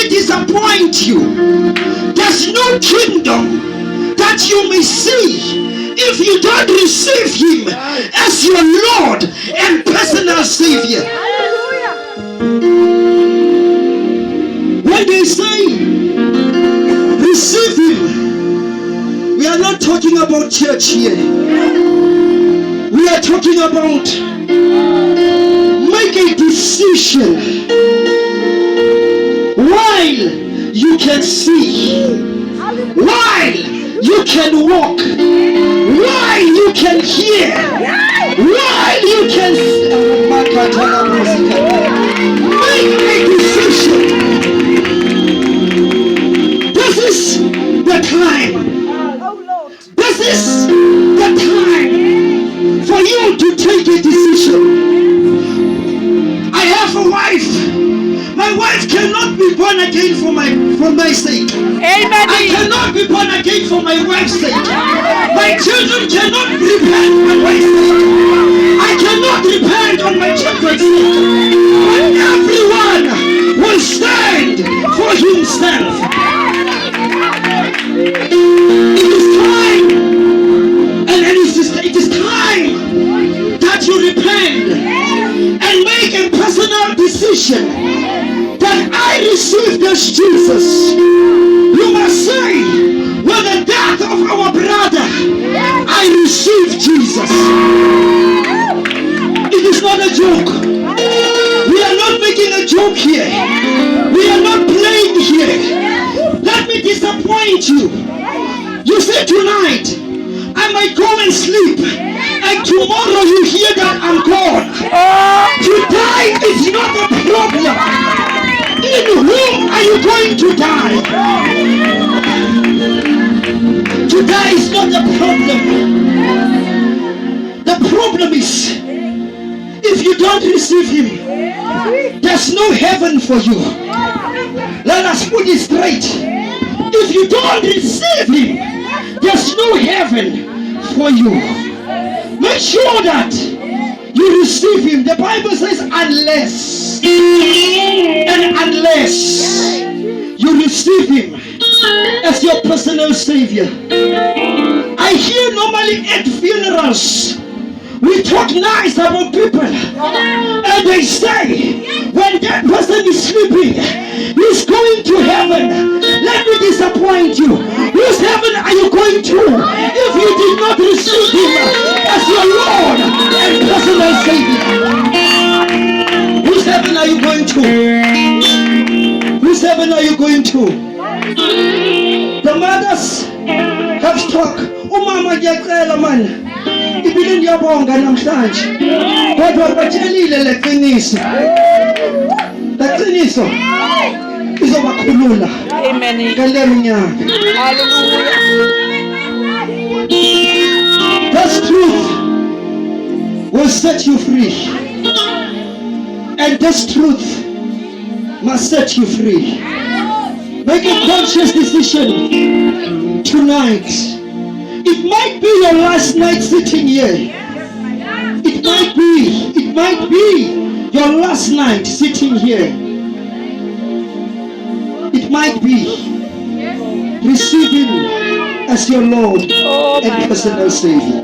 me disappoint you. There's no kingdom that you may see if you don't receive him as your Lord and personal Savior. When they say receive him, we are not talking about church here. We are talking about make a decision while you can see, while you can walk, while you can hear, while you can make a decision. This is the time. This is the time for you to take a decision. I have a wife. My wife cannot be born again for my sake. Amen. I cannot be born again for my wife's sake. My children cannot repent on my wife's sake. I cannot repent on my children's sake. But everyone will stand for himself. It is time, and it is time that you repent and make a personal decision that I receive this Jesus. You must say, with the death of our brother, I receive Jesus. It is not a joke. We are not making a joke here. We are not playing here. Let me disappoint you. You say tonight, I might go and sleep, and tomorrow you hear that I'm gone. To die is not a problem. In whom are you going to die? To die is not a problem. The problem is, if you don't receive him, there's no heaven for you. Let us put it straight. If you don't receive him, there's no heaven for you. Make sure that you receive him. The Bible says unless you receive him as your personal Savior. I hear normally at funerals we talk nice about people, and they say when that person is sleeping, he's going to heaven. Let me disappoint you. Whose heaven are you going to if you did not receive him as your Lord and personal Savior? Whose heaven are you going to? Whose heaven are you going to? The mothers have talk. Umama ngiyacela man. Ibile ndiyabonga namhlanje. Kodwa batshelile leqiniso. Leqiniso izobakhulula. Amen. Ngale minyaka. Hallelujah. This truth will set you free. And this truth must set you free. Make a conscious decision tonight. It might be your last night sitting here. It might be your last night sitting here. It might be. Receive him as your Lord and personal Savior.